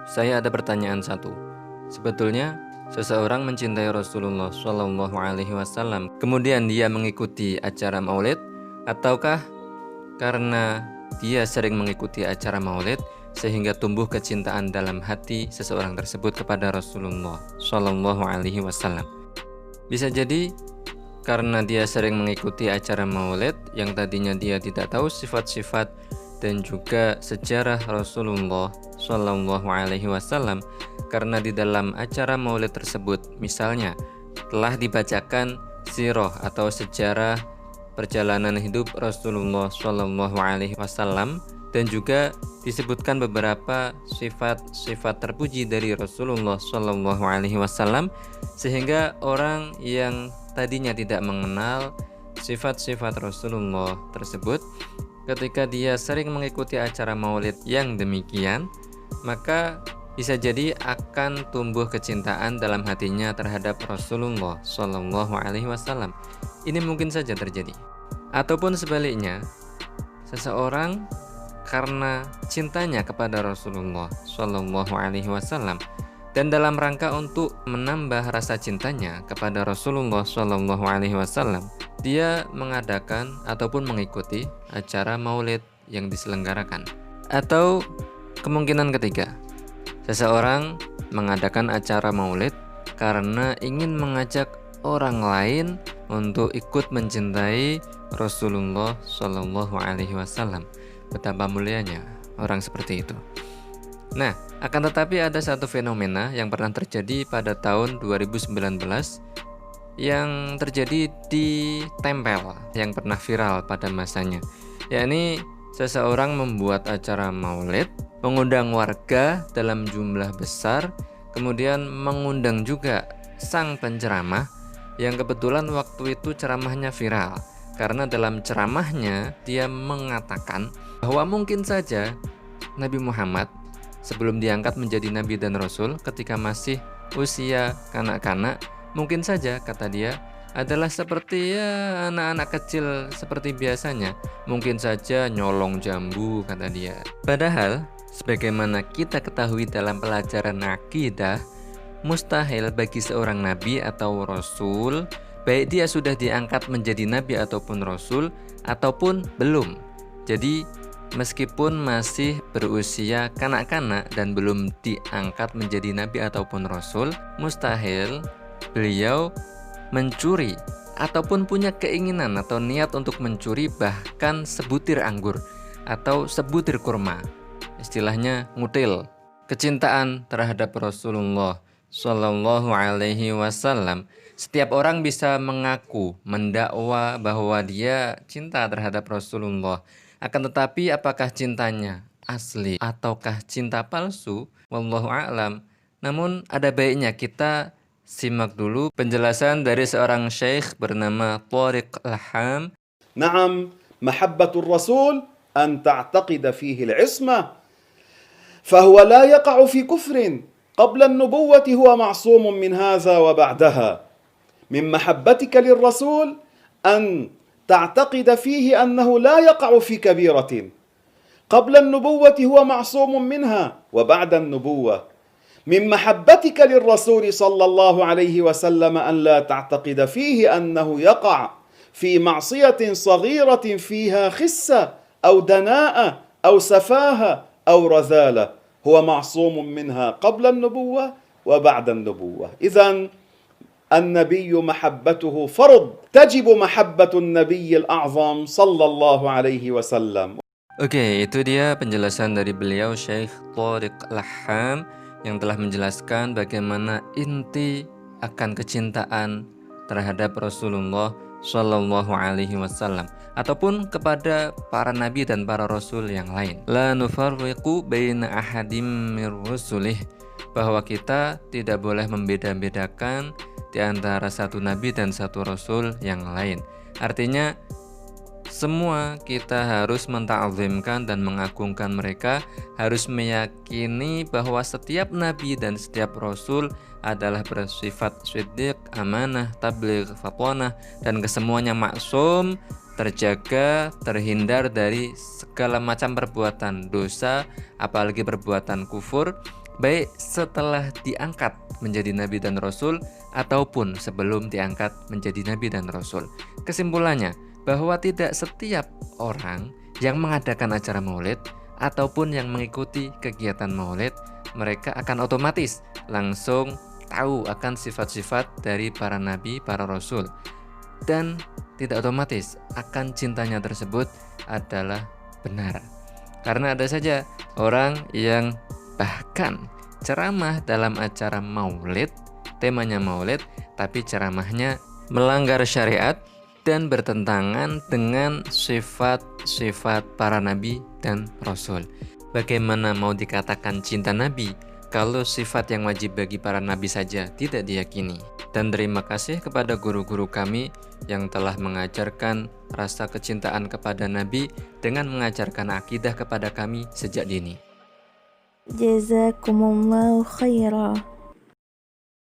Saya ada pertanyaan satu. Sebetulnya seseorang mencintai Rasulullah Shallallahu Alaihi Wasallam, kemudian dia mengikuti acara Maulid, ataukah karena dia sering mengikuti acara Maulid sehingga tumbuh kecintaan dalam hati seseorang tersebut kepada Rasulullah Shallallahu Alaihi Wasallam? Bisa jadi karena dia sering mengikuti acara Maulid yang tadinya dia tidak tahu sifat-sifat dan juga sejarah Rasulullah Shallallahu Alaihi Wasallam, karena di dalam acara Maulid tersebut misalnya telah dibacakan sirah atau sejarah perjalanan hidup Rasulullah Shallallahu Alaihi Wasallam dan juga disebutkan beberapa sifat-sifat terpuji dari Rasulullah Shallallahu Alaihi Wasallam, sehingga orang yang tadinya tidak mengenal sifat-sifat Rasulullah tersebut, ketika dia sering mengikuti acara Maulid yang demikian, maka bisa jadi akan tumbuh kecintaan dalam hatinya terhadap Rasulullah Shallallahu Alaihi Wasallam. Ini mungkin saja terjadi. Ataupun sebaliknya, seseorang karena cintanya kepada Rasulullah Shallallahu Alaihi Wasallam dan dalam rangka untuk menambah rasa cintanya kepada Rasulullah Shallallahu Alaihi Wasallam, dia mengadakan ataupun mengikuti acara Maulid yang diselenggarakan. Atau kemungkinan ketiga, seseorang mengadakan acara Maulid karena ingin mengajak orang lain untuk ikut mencintai Rasulullah Shallallahu Alaihi Wasallam. Betapa mulianya orang seperti itu. Nah, akan tetapi ada satu fenomena yang pernah terjadi pada tahun 2019 yang terjadi di Tempel yang pernah viral pada masanya, yakni seseorang membuat acara Maulid, mengundang warga dalam jumlah besar, kemudian mengundang juga sang penceramah yang kebetulan waktu itu ceramahnya viral karena dalam ceramahnya dia mengatakan bahwa mungkin saja Nabi Muhammad sebelum diangkat menjadi Nabi dan Rasul ketika masih usia kanak-kanak, mungkin saja, kata dia, adalah seperti anak-anak kecil seperti biasanya. Mungkin saja nyolong jambu, kata dia. Padahal, sebagaimana kita ketahui dalam pelajaran akidah, mustahil bagi seorang nabi atau rasul, baik dia sudah diangkat menjadi nabi ataupun rasul, ataupun belum. Jadi, meskipun masih berusia kanak-kanak dan belum diangkat menjadi nabi ataupun rasul, mustahil beliau mencuri ataupun punya keinginan atau niat untuk mencuri bahkan sebutir anggur atau sebutir kurma. Istilahnya ngutil. Kecintaan terhadap Rasulullah Shallallahu Alaihi Wasallam, setiap orang bisa mengaku, mendakwa bahwa dia cinta terhadap Rasulullah. Akan tetapi apakah cintanya asli ataukah cinta palsu? Wallahu a'lam. Namun ada baiknya kita simak dulu penjelasan dari seorang syekh bernama Thariq Laham. نعم محبة الرسول أن تعتقد فيه العصمة فهو لا يقع في كفر قبل النبوة هو معصوم من هذا وبعدها من محبتك للرسول أن تعتقد فيه أنه لا يقع في كبيرة قبل النبوة هو معصوم منها وبعد النبوة من محبتك للرسول صلى الله عليه وسلم أن لا تعتقد فيه أنه يقع في معصية صغيرة فيها خسة أو دناءة أو سفاهة أو رذالة هو معصوم منها قبل النبوة وبعد النبوة. إذن النبي محبته فرض تجب محبة النبي الأعظم صلى الله عليه وسلم. Oke, itu dia penjelasan dari beliau Syekh Thariq Laham yang telah menjelaskan bagaimana inti akan kecintaan terhadap Rasulullah Shallallahu Alaihi Wasallam ataupun kepada para nabi dan para rasul yang lain. La nufarriqu baina ahadim mir rusulih, bahwa kita tidak boleh membeda-bedakan di antara satu nabi dan satu rasul yang lain. Artinya semua kita harus menta'zimkan dan mengagungkan mereka, harus meyakini bahwa setiap nabi dan setiap rasul adalah bersifat siddiq, amanah, tabligh, fatwanah, dan kesemuanya maksum terjaga, terhindar dari segala macam perbuatan dosa, apalagi perbuatan kufur, baik setelah diangkat menjadi nabi dan rasul ataupun sebelum diangkat menjadi nabi dan rasul. Kesimpulannya, bahwa tidak setiap orang yang mengadakan acara maulid ataupun yang mengikuti kegiatan maulid, mereka akan otomatis langsung tahu akan sifat-sifat dari para nabi, para rasul, dan tidak otomatis akan cintanya tersebut adalah benar. Karena ada saja orang yang bahkan ceramah dalam acara maulid, temanya maulid, tapi ceramahnya melanggar syariat dan bertentangan dengan sifat-sifat para nabi dan rasul. Bagaimana mau dikatakan cinta nabi kalau sifat yang wajib bagi para nabi saja tidak diyakini? Dan terima kasih kepada guru-guru kami yang telah mengajarkan rasa kecintaan kepada nabi dengan mengajarkan akidah kepada kami sejak dini. Jazakumullahu khairan.